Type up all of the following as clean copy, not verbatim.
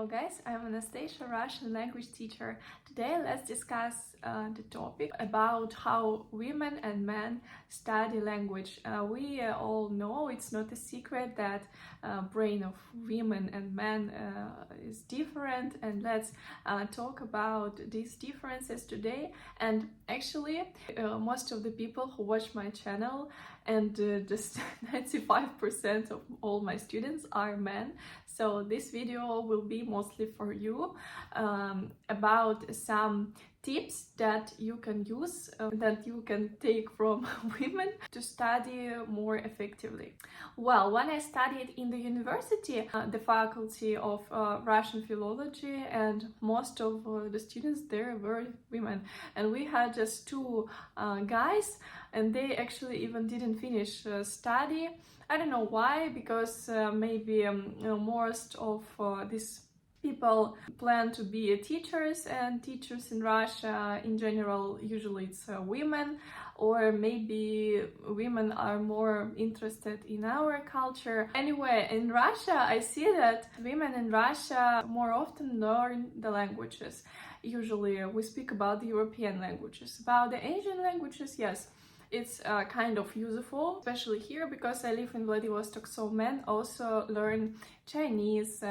Hello guys, I'm Anastasia, Russian language teacher. Today let's discuss the topic about how women and men study language. We all know it's not a secret that brain of women and men is different, and let's talk about these differences today. And actually most of the people who watch my channel, and just 95% of all my students are men, so this video will be mostly for you, about some tips that you can use, that you can take from women to study more effectively. Well, when I studied in the university, the faculty of Russian philology, and most of the students there were women, and we had just two guys, and they actually even didn't finish study. I don't know why, because maybe most of these people plan to be teachers, and teachers in Russia in general usually it's women, or maybe women are more interested in our culture. Anyway, in Russia I see that women in Russia more often learn the languages. Usually we speak about the European languages. About the Asian languages, yes, it's kind of useful, especially here because I live in Vladivostok, so men also learn Chinese,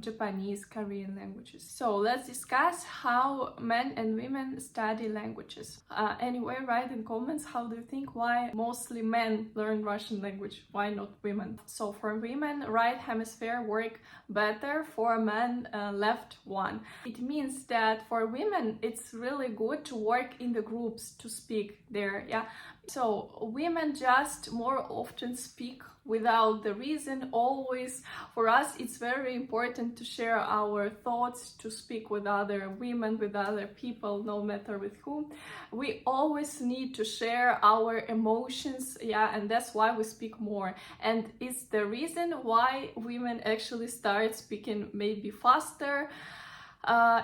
Japanese, Korean languages. So let's discuss how men and women study languages. Anyway, write in comments how do you think, why mostly men learn Russian language, why not women? So for women, right hemisphere work better, for men left one. It means that for women it's really good to work in the groups, to speak there, yeah. So women just more often speak without the reason, always. For us it's very important to share our thoughts, to speak with other women, with other people, no matter with whom. We always need to share our emotions, yeah, and that's why we speak more. And it's the reason why women actually start speaking maybe faster.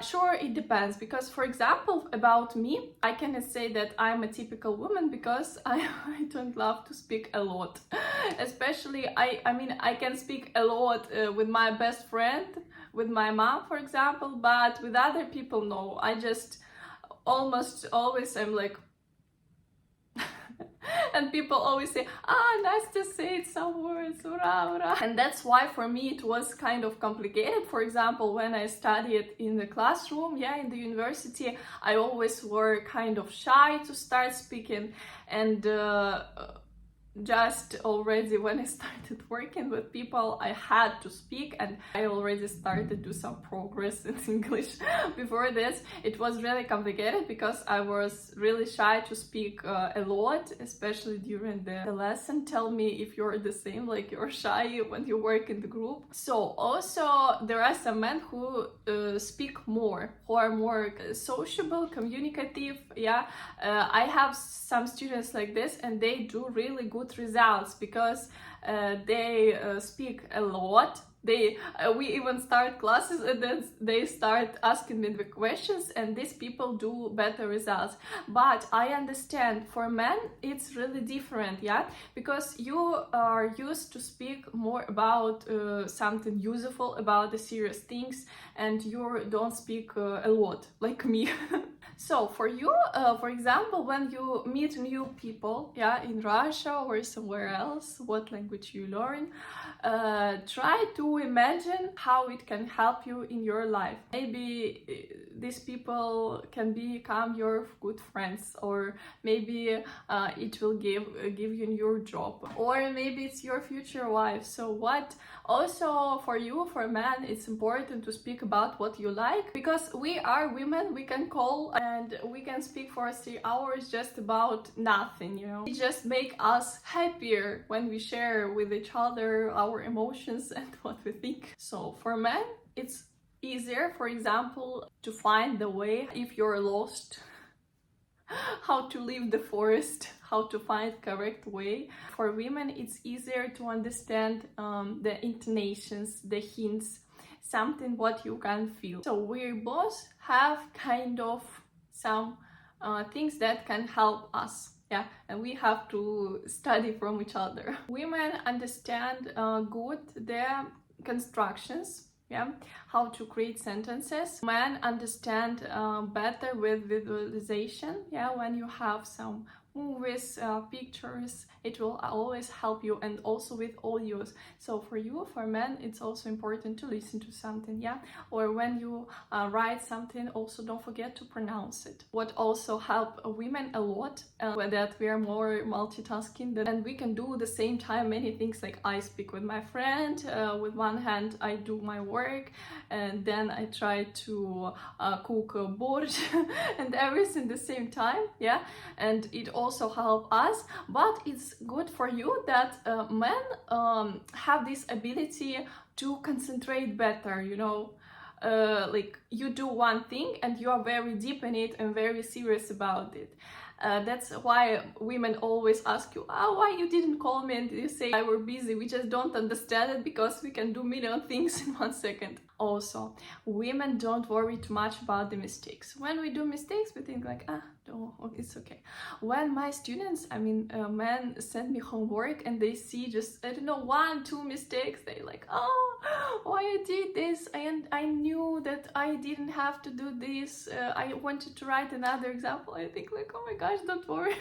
Sure, it depends, because for example about me, I cannot say that I'm a typical woman because I don't love to speak a lot. Especially I mean I can speak a lot with my best friend, with my mom for example, but with other people no. I just almost always I'm like and people always say, nice to say some words, ura, ura. And that's why for me it was kind of complicated. For example, when I studied in the classroom, yeah, in the university, I always were kind of shy to start speaking, and just already when I started working with people, I had to speak, and I already started to do some progress in English. Before this, it was really complicated because I was really shy to speak a lot, especially during the lesson. Tell me if you're the same, like you're shy when you work in the group. So also there are some men who speak more, who are more sociable, communicative, yeah. I have some students like this, and they do really good results because they speak a lot. We even start classes and then they start asking me the questions, and these people do better results. But I understand for men it's really different, yeah, because you are used to speak more about something useful, about the serious things, and you don't speak a lot like me. So for you, for example, when you meet new people, yeah, in Russia or somewhere else, what language you learn, try to imagine how it can help you in your life. Maybe these people can become your good friends, or maybe it will give you your job, or maybe it's your future wife. So what also for you, for men, it's important to speak about what you like, because we are women, we can call and we can speak for 3 hours just about nothing, you know. It just make us happier when we share with each other our emotions and what we think. So for men it's easier, for example, to find the way if you're lost, how to leave the forest, how to find correct way. For women it's easier to understand the intonations, the hints, something what you can feel. So we both have kind of some things that can help us, yeah, and we have to study from each other. Women understand good their constructions, yeah, how to create sentences. Men understand better with visualization, yeah, when you have some movies, pictures, it will always help you, and also with audios. So for you, for men, it's also important to listen to something, yeah, or when you write something, also don't forget to pronounce it. What also help women a lot, that we are more multitasking, and we can do the same time many things. Like I speak with my friend, with one hand I do my work, and then I try to cook a borscht and everything the same time, yeah, and it also help us. But it's good for you that men have this ability to concentrate better, you know. Like you do one thing and you are very deep in it and very serious about it. That's why women always ask you, oh, why you didn't call me, and you say I were busy. We just don't understand it because we can do million things in 1 second. Also, women don't worry too much about the mistakes. When we do mistakes, we think like, no, it's okay. When my students, men send me homework and they see just, I don't know, 1, 2 mistakes, they like, oh, why I did this, and I knew that I didn't have to do this. I wanted to write another example. I think like, oh my gosh, don't worry.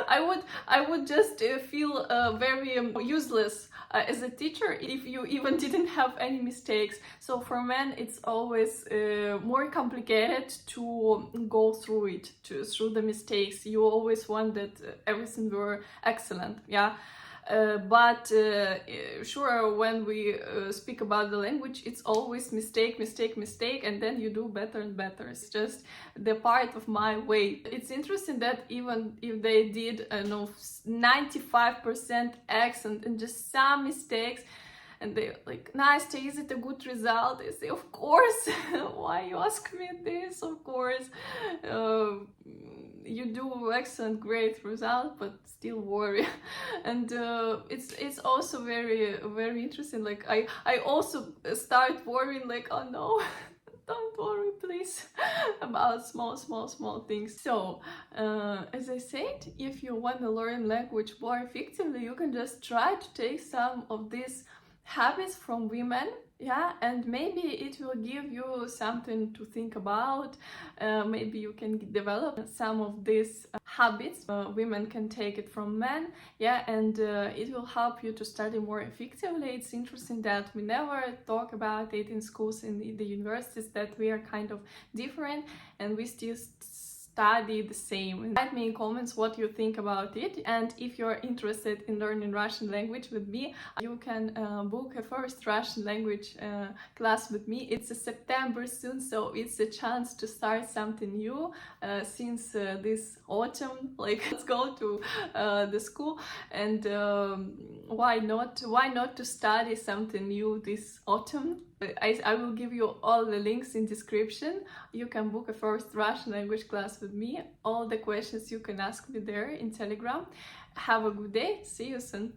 I would just feel very useless as a teacher if you even didn't have any mistakes. So for men, it's always more complicated to go through it, through the mistakes. You always want that everything were excellent, yeah. But sure, when we speak about the language, it's always mistake, and then you do better and better. It's just the part of my way. It's interesting that even if they did 95% accent and just some mistakes, and they like, Nastya, is it a good result? I say, of course. Why you ask me this? Of course. You do excellent, great result, but still worry. And it's also very, very interesting. Like I also start worrying, like, oh no, don't worry, please, about small things. So as I said, if you want to learn language more effectively, you can just try to take some of these habits from women, yeah, and maybe it will give you something to think about. Maybe you can develop some of these habits. Women can take it from men, yeah, and it will help you to study more effectively. It's interesting that we never talk about it in schools, in the universities, that we are kind of different and we still study the same. Write me in comments what you think about it, and if you're interested in learning Russian language with me, you can book a first Russian language class with me. It's September soon, so it's a chance to start something new since this autumn. Like, let's go to the school, and why not to study something new this autumn. I will give you all the links in description. You can book a first Russian language class with me. All the questions you can ask me there in Telegram. Have a good day. See you soon.